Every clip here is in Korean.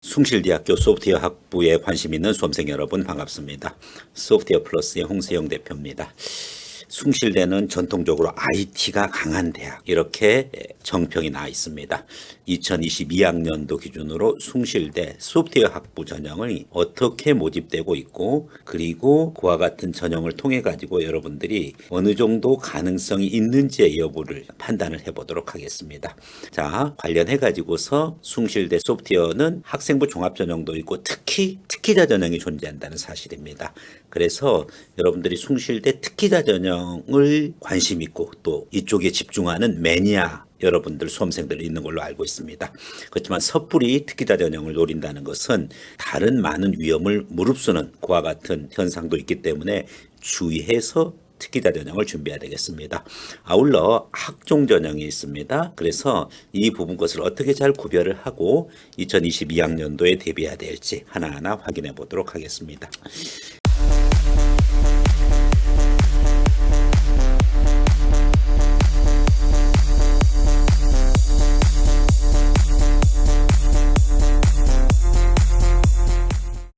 숭실대학교 소프트웨어 학부에 관심 있는 수험생 여러분 반갑습니다. 소프트웨어 플러스의 홍세영 대표입니다. 숭실대는 전통적으로 IT가 강한 대학 이렇게 정평이 나 있습니다. 2022학년도 기준으로 숭실대 소프트웨어 학부 전형이 어떻게 모집되고 있고 그리고 그와 같은 전형을 통해 가지고 여러분들이 어느 정도 가능성이 있는지의 여부를 판단을 해보도록 하겠습니다. 자, 관련해 가지고서 숭실대 소프트웨어는 학생부 종합전형도 있고 특기자 전형이 존재한다는 사실입니다. 그래서 여러분들이 숭실대 특기자 전형을 관심 있고 또 이쪽에 집중하는 매니아 여러분들 수험생들이 있는 걸로 알고 있습니다. 그렇지만 섣불리 특기자 전형을 노린다는 것은 다른 많은 위험을 무릅쓰는 그와 같은 현상도 있기 때문에 주의해서 특기자 전형을 준비해야 되겠습니다. 아울러 학종 전형이 있습니다. 그래서 이 부분 것을 어떻게 잘 구별을 하고 2022학년도에 대비해야 될지 하나하나 확인해 보도록 하겠습니다.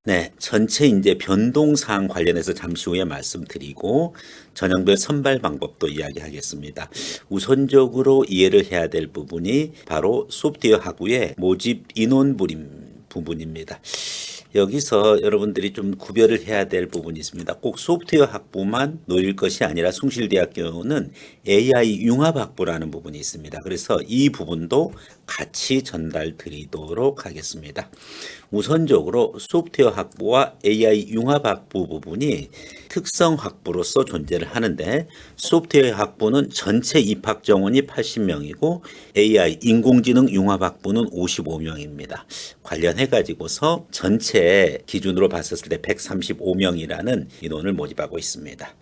네, 전체 이제 변동사항 관련해서 잠시 후에 말씀드리고 전형별 선발 방법도 이야기하겠습니다. 우선적으로 이해를 해야 될 부분이 바로 소프트웨어 학부의 모집 인원 부분입니다. 여기서 여러분들이 좀 구별을 해야 될 부분이 있습니다. 꼭 소프트웨어 학부만 노릴 것이 아니라 숭실대학교는 AI 융합학부라는 부분이 있습니다. 그래서 이 부분도 같이 전달 드리도록 하겠습니다. 우선적으로 소프트웨어 학부와 AI 융합학부 부분이 특성 학부로서 존재를 하는데 소프트웨어 학부는 전체 입학 정원이 80명이고 AI 인공지능 융합학부는 55명입니다. 관련해 가지고서 전체 기준으로 봤었을 때 135명이라는 인원을 모집하고 있습니다.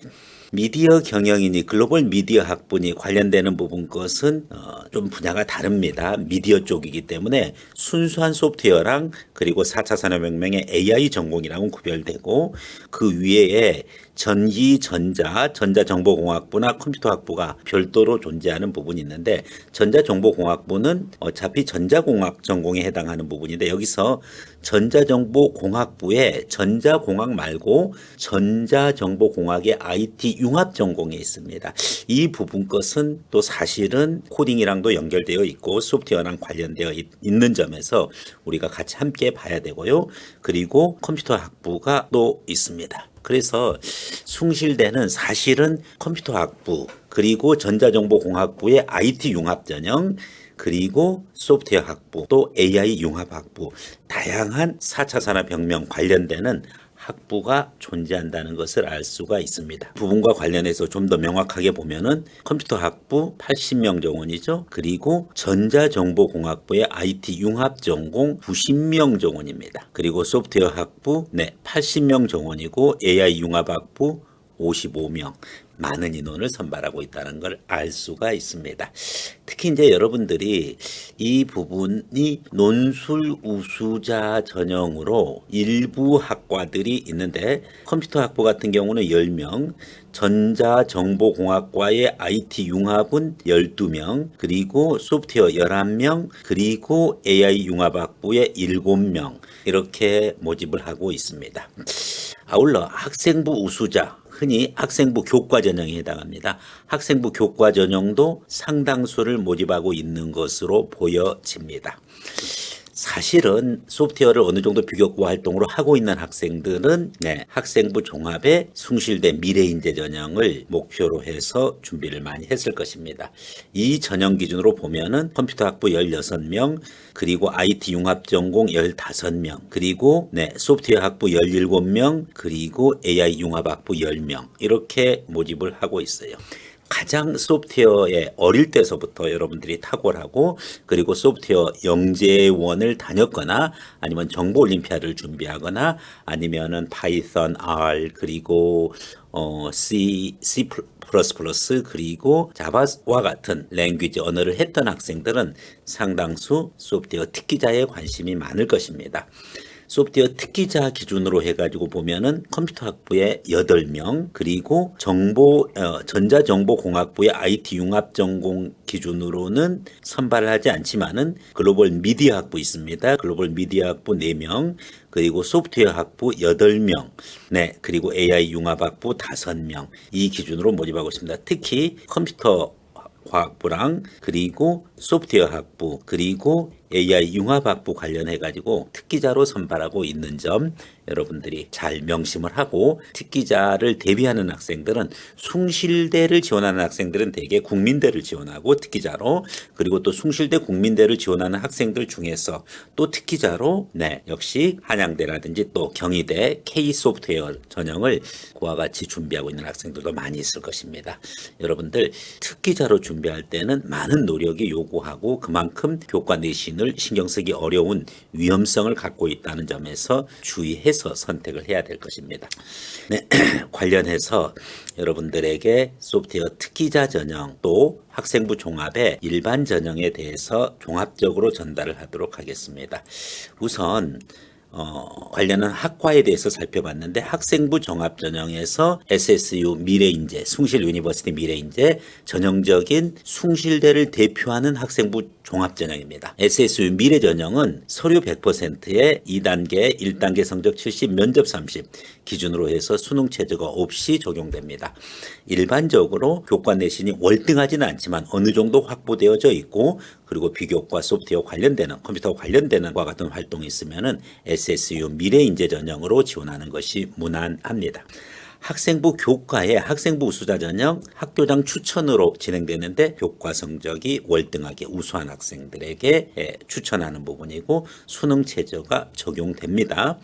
미디어 경영이니 글로벌 미디어 학부니 관련되는 부분 것은 좀 분야가 다릅니다. 미디어 쪽이기 때문에 순수한 소프트웨어랑 그리고 4차 산업혁명의 AI 전공이랑은 구별되고 그 위에 전자정보공학부나 컴퓨터학부가 별도로 존재하는 부분이 있는데 전자정보공학부는 어차피 전자공학 전공에 해당하는 부분인데 여기서 전자정보공학부에 전자공학 말고 전자정보공학의 IT 융합 전공이 있습니다. 이 부분 것은 또 사실은 코딩이랑도 연결되어 있고 소프트웨어랑 관련되어 있는 점에서 우리가 같이 함께 봐야 되고요. 그리고 컴퓨터학부가 또 있습니다. 그래서 숭실대는 사실은 컴퓨터학부 그리고 전자정보공학부의 IT 융합전형 그리고 소프트웨어 학부 또 AI 융합학부 다양한 4차 산업혁명 관련되는 학부가 존재한다는 것을 알 수가 있습니다. 부분과 관련해서 좀 더 명확하게 보면은 컴퓨터 학부 80명 정원이죠. 그리고 전자정보공학부의 IT 융합 전공 90명 정원입니다. 그리고 소프트웨어 학부 80명 정원이고 AI 융합 학부 55명. 많은 인원을 선발하고 있다는 걸 알 수가 있습니다. 특히 이제 여러분들이 이 부분이 논술 우수자 전형으로 일부 학과들이 있는데 컴퓨터 학부 같은 경우는 10명, 전자정보공학과의 IT 융합은 12명, 그리고 소프트웨어 11명, 그리고 AI 융합학부의 7명 이렇게 모집을 하고 있습니다. 아울러 학생부 우수자 흔히 학생부 교과 전형에 해당합니다. 학생부 교과 전형도 상당수를 모집하고 있는 것으로 보여집니다. 사실은 소프트웨어를 어느 정도 비교과 활동으로 하고 있는 학생들은 학생부 종합의 숭실대 미래인재 전형을 목표로 해서 준비를 많이 했을 것입니다. 이 전형 기준으로 보면은 컴퓨터 학부 16명, 그리고 IT 융합 전공 15명, 그리고 소프트웨어 학부 17명, 그리고 AI 융합 학부 10명 이렇게 모집을 하고 있어요. 가장 소프트웨어에 어릴 때서부터 여러분들이 탁월하고 그리고 소프트웨어 영재원을 다녔거나 아니면 정보 올림피아드를 준비하거나 아니면은 파이썬, R 그리고 C 그리고 자바와 같은 랭귀지 언어를 했던 학생들은 상당수 소프트웨어 특기자에 관심이 많을 것입니다. 소프트웨어 특기자 기준으로 해가지고 보면은 컴퓨터 학부에 8명, 그리고 전자정보공학부의 IT 융합 전공 기준으로는 선발을 하지 않지만은 글로벌 미디어 학부 있습니다. 글로벌 미디어 학부 4명, 그리고 소프트웨어 학부 8명, 네, 그리고 AI 융합 학부 5명, 이 기준으로 모집하고 있습니다. 특히 컴퓨터 과학부랑 그리고 소프트웨어 학부 그리고 AI 융합학부 관련해 가지고 특기자로 선발하고 있는 점 여러분들이 잘 명심을 하고, 특기자를 대비하는 학생들은 숭실대를 지원하는 학생들은 대개 국민대를 지원하고 특기자로, 그리고 또 숭실대 국민대를 지원하는 학생들 중에서 또 특기자로 역시 한양대라든지 또 경희대 K소프트웨어 전형을 그와 같이 준비하고 있는 학생들도 많이 있을 것입니다. 여러분들 특기자로 준비할 때는 많은 노력이 요구하고 그만큼 교과 내신을 신경 쓰기 어려운 위험성을 갖고 있다는 점에서 주의해서 선택을 해야 될 것입니다. 네, 관련해서 여러분들에게 소프트웨어 특기자 전형 또 학생부 종합의 일반 전형에 대해서 종합적으로 전달을 하도록 하겠습니다. 우선 관련한 학과에 대해서 살펴봤는데, 학생부 종합전형에서 SSU 미래인재, 숭실 유니버시티 미래인재 전형적인 숭실대를 대표하는 학생부 종합전형입니다. SSU 미래전형은 서류 100%에 2단계, 1단계 성적 70, 면접 30 기준으로 해서 수능 최저가 없이 적용됩니다. 일반적으로 교과 내신이 월등하지는 않지만 어느 정도 확보되어져 있고, 그리고 비교과 소프트웨어 관련되는 컴퓨터 관련되는 과 같은 활동이 있으면은 SSU 미래인재 전형으로 지원하는 것이 무난합니다. 학생부 교과에 학생부 우수자 전형 학교장 추천으로 진행되는데, 교과 성적이 월등하게 우수한 학생들에게 추천하는 부분이고 수능 최저가 적용됩니다.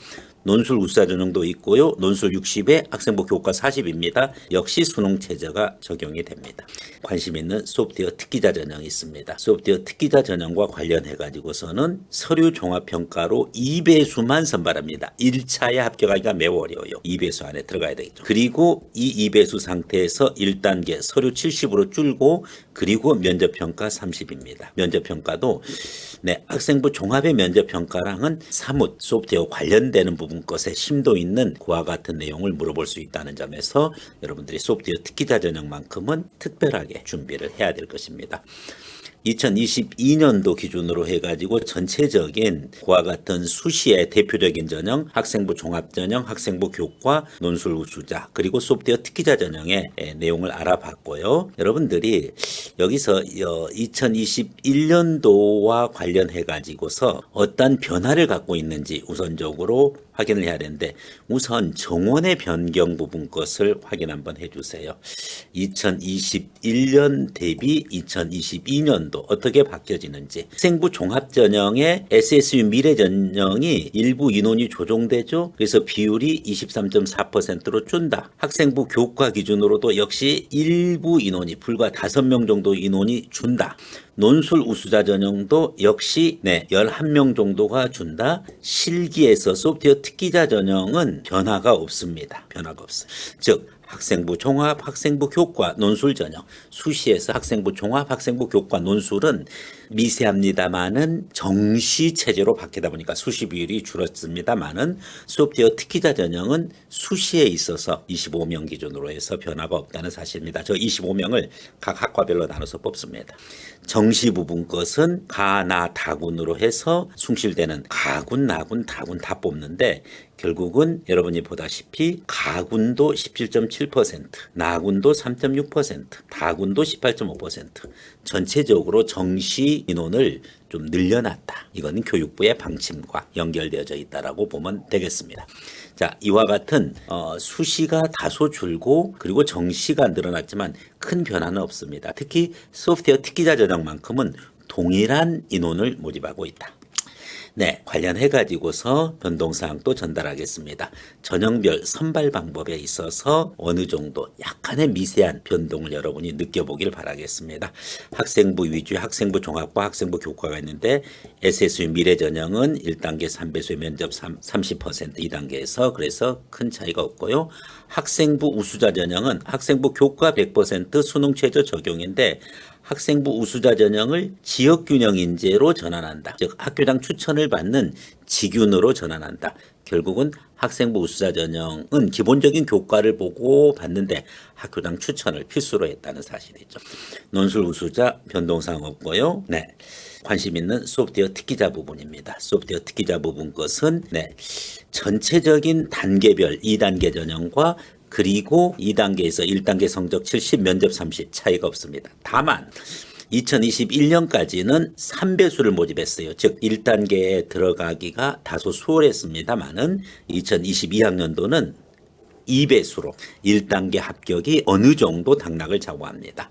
논술 우수자 전형도 있고요. 논술 60에 학생부 교과 40입니다. 역시 수능 최저가 적용이 됩니다. 관심 있는 소프트웨어 특기자 전형이 있습니다. 소프트웨어 특기자 전형과 관련해 가지고서는 서류 종합평가로 2배수만 선발합니다. 1차에 합격하기가 매우 어려워요. 2배수 안에 들어가야 되겠죠. 그리고 이 2배수 상태에서 1단계 서류 70으로 줄고, 그리고 면접평가 30입니다. 면접평가도 학생부 종합의 면접평가랑은 사뭇 소프트웨어 관련되는 부분 것에 심도 있는 그와 같은 내용을 물어볼 수 있다는 점에서 여러분들이 소프트웨어 특기자 전형만큼은 특별하게 준비를 해야 될 것입니다. 2022년도 기준으로 해가지고 전체적인 그와 같은 수시의 대표적인 전형, 학생부 종합 전형, 학생부 교과, 논술 우수자, 그리고 소프트웨어 특기자 전형의 내용을 알아봤고요. 여러분들이 여기서 2021년도와 관련해 가지고서 어떤 변화를 갖고 있는지 우선적으로 확인을 해야 되는데, 우선 정원의 변경 부분 것을 확인 한번 해주세요. 2021년 대비 2022년도 어떻게 바뀌어지는지. 학생부 종합전형의 SSU 미래전형이 일부 인원이 조정되죠. 그래서 비율이 23.4%로 준다. 학생부 교과 기준으로도 역시 일부 인원이 불과 5명 정도 인원이 준다. 논술 우수자 전형도 역시 11명 정도가 준다. 실기에서 소프트웨어 특기자 전형은 변화가 없습니다. 변화가 없어요. 즉 학생부 종합, 학생부 교과, 논술 전형, 수시에서 학생부 종합, 학생부 교과, 논술은 미세합니다만은 정시 체제로 바뀌다 보니까 수시 비율이 줄었습니다만은, 소프트웨어 특기자 전형은 수시에 있어서 25명 기준으로 해서 변화가 없다는 사실입니다. 저 25명을 각 학과별로 나눠서 뽑습니다. 정시 부분 것은 가, 나, 다군으로 해서 숭실대는 가군, 나군, 다군 다 뽑는데, 결국은 여러분이 보다시피 가군도 17.7%, 나군도 3.6%, 다군도 18.5%, 전체적으로 정시 인원을 좀 늘려놨다. 이거는 교육부의 방침과 연결되어져 있다라고 보면 되겠습니다. 자, 이와 같은 수시가 다소 줄고 그리고 정시가 늘어났지만 큰 변화는 없습니다. 특히 소프트웨어 특기자 전형만큼은 동일한 인원을 모집하고 있다. 관련해 가지고서 변동사항도 전달하겠습니다. 전형별 선발 방법에 있어서 어느 정도 약간의 미세한 변동을 여러분이 느껴보길 바라겠습니다. 학생부 위주의 학생부 종합과 학생부 교과가 있는데, SSU 미래 전형은 1단계 3배수의 면접 30%, 2단계에서 그래서 큰 차이가 없고요. 학생부 우수자 전형은 학생부 교과 100% 수능 최저 적용인데, 학생부 우수자 전형을 지역균형 인재로 전환한다. 즉 학교장 추천을 받는 지균으로 전환한다. 결국은 학생부 우수자 전형은 기본적인 교과를 보고 받는데 학교장 추천을 필수로 했다는 사실이죠. 논술 우수자 변동사항 없고요. 네. 관심 있는 소프트웨어 특기자 부분입니다. 소프트웨어 특기자 부분 것은 전체적인 단계별 2단계 전형과 그리고 2단계에서 1단계 성적 70, 면접 30 차이가 없습니다. 다만 2021년까지는 3배수를 모집했어요. 즉 1단계에 들어가기가 다소 수월했습니다만은 2022학년도는 2배수로 1단계 합격이 어느 정도 당락을 좌우합니다.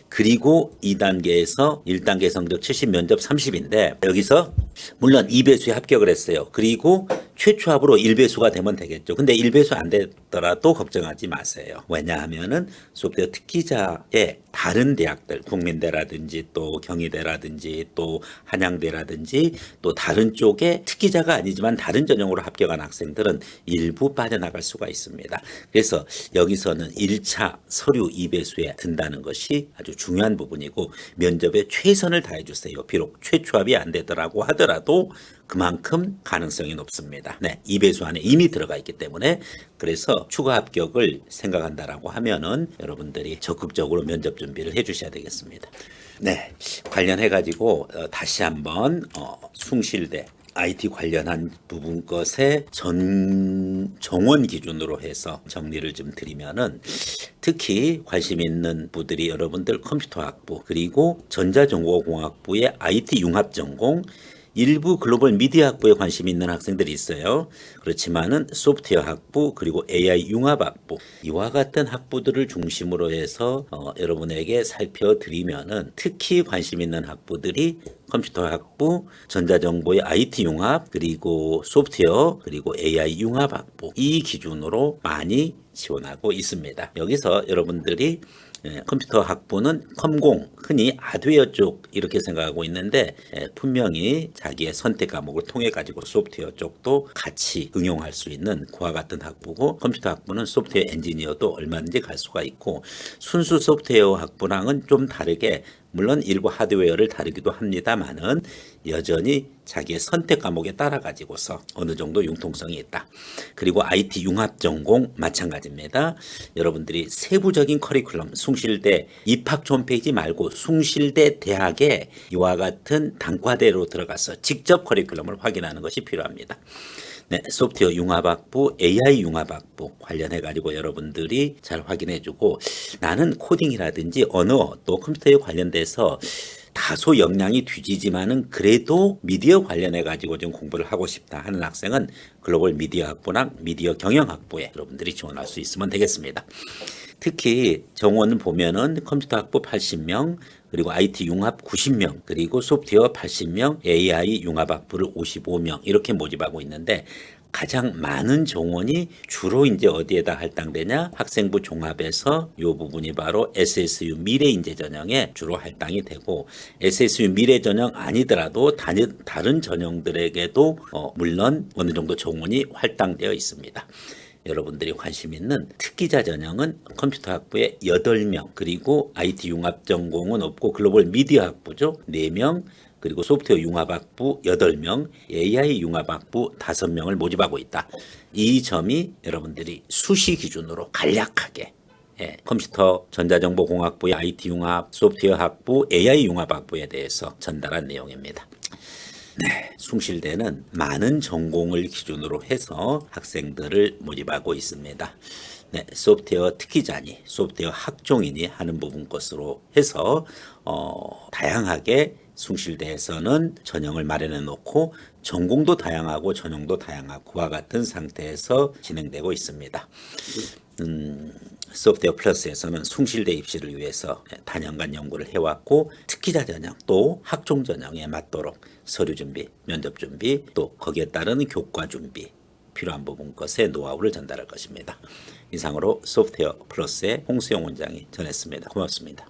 그리고 2단계에서 1단계 성적 70, 면접 30인데 여기서 물론 2배수에 합격을 했어요. 그리고 최초합으로 1배수가 되면 되겠죠. 근데 1배수 안 되더라도 걱정하지 마세요. 왜냐하면은 소프트웨어 특기자의 다른 대학들, 국민대라든지 또 경희대라든지 또 한양대라든지 또 다른 쪽에 특기자가 아니지만 다른 전형으로 합격한 학생들은 일부 빠져나갈 수가 있습니다. 그래서 여기서는 1차 서류 2배수에 든다는 것이 아주 중요한 부분이고 면접에 최선을 다해 주세요. 비록 최초합이 안 되더라고 하더라도 그만큼 가능성이 높습니다. 네, 2배수 안에 이미 들어가 있기 때문에 그래서 추가 합격을 생각한다라고 하면은 여러분들이 적극적으로 면접 준비를 해 주셔야 되겠습니다. 네, 관련해 가지고 다시 한번 숭실대 IT 관련한 부분 것의 정원 기준으로 해서 정리를 좀 드리면은 특히 관심 있는 부들이 여러분들 컴퓨터학부 그리고 전자정보공학부의 IT 융합전공 일부 글로벌 미디어 학부에 관심 있는 학생들이 있어요. 그렇지만은 소프트웨어 학부 그리고 AI 융합 학부 이와 같은 학부들을 중심으로 해서 여러분에게 살펴드리면은 특히 관심 있는 학부들이 컴퓨터 학부, 전자정보의 IT 융합, 그리고 소프트웨어, 그리고 AI 융합 학부 이 기준으로 많이 지원하고 있습니다. 여기서 여러분들이 컴퓨터 학부는 컴공, 흔히 하드웨어 쪽 이렇게 생각하고 있는데 분명히 자기의 선택 과목을 통해 가지고 소프트웨어 쪽도 같이 응용할 수 있는 그와 같은 학부고 컴퓨터 학부는 소프트웨어 엔지니어도 얼마든지 갈 수가 있고 순수 소프트웨어 학부랑은 좀 다르게 물론 일부 하드웨어를 다루기도 합니다만은 여전히 자기의 선택 과목에 따라 가지고서 어느 정도 융통성이 있다. 그리고 IT 융합 전공 마찬가지입니다. 여러분들이 세부적인 커리큘럼 숭실대 입학 홈페이지 말고 숭실대 대학에 이와 같은 단과대로 들어가서 직접 커리큘럼을 확인하는 것이 필요합니다. 네, 소프트웨어 융합학부, AI 융합학부 관련해 가지고 여러분들이 잘 확인해 주고 나는 코딩이라든지 언어 또 컴퓨터에 관련돼서 다소 역량이 뒤지지만은 그래도 미디어 관련해 가지고 좀 공부를 하고 싶다 하는 학생은 글로벌 미디어 학부랑 미디어 경영 학부에 여러분들이 지원할 수 있으면 되겠습니다. 특히 정원을 보면은 컴퓨터 학부 80명, 그리고 IT 융합 90명, 그리고 소프트웨어 80명, AI 융합 학부를 55명 이렇게 모집하고 있는데 가장 많은 정원이 주로 이제 어디에다 할당되냐? 학생부 종합에서 이 부분이 바로 SSU 미래인재 전형에 주로 할당이 되고 SSU 미래 전형 아니더라도 다른 전형들에게도 물론 어느 정도 정원이 할당되어 있습니다. 여러분들이 관심 있는 특기자 전형은 컴퓨터 학부에 8명 그리고 IT 융합 전공은 없고 글로벌 미디어 학부죠. 4명 그리고 소프트웨어 융합학부 8명, AI 융합학부 5명을 모집하고 있다. 이 점이 여러분들이 수시 기준으로 간략하게 컴퓨터 전자정보공학부의 IT 융합, 소프트웨어 학부, AI 융합학부에 대해서 전달한 내용입니다. 네, 숭실대는 많은 전공을 기준으로 해서 학생들을 모집하고 있습니다. 네, 소프트웨어 특기자니, 소프트웨어 학종이니 하는 부분 것으로 해서 다양하게 숭실대에서는 전형을 마련해 놓고 전공도 다양하고 전형도 다양하고 그와 같은 상태에서 진행되고 있습니다. 소프트웨어 플러스에서는 숭실대 입시를 위해서 단연간 연구를 해왔고 특기자 전형 또 학종 전형에 맞도록 서류 준비, 면접 준비 또 거기에 따른 교과 준비 필요한 부분 것의 노하우를 전달할 것입니다. 이상으로 소프트웨어 플러스의 홍수영 원장이 전했습니다. 고맙습니다.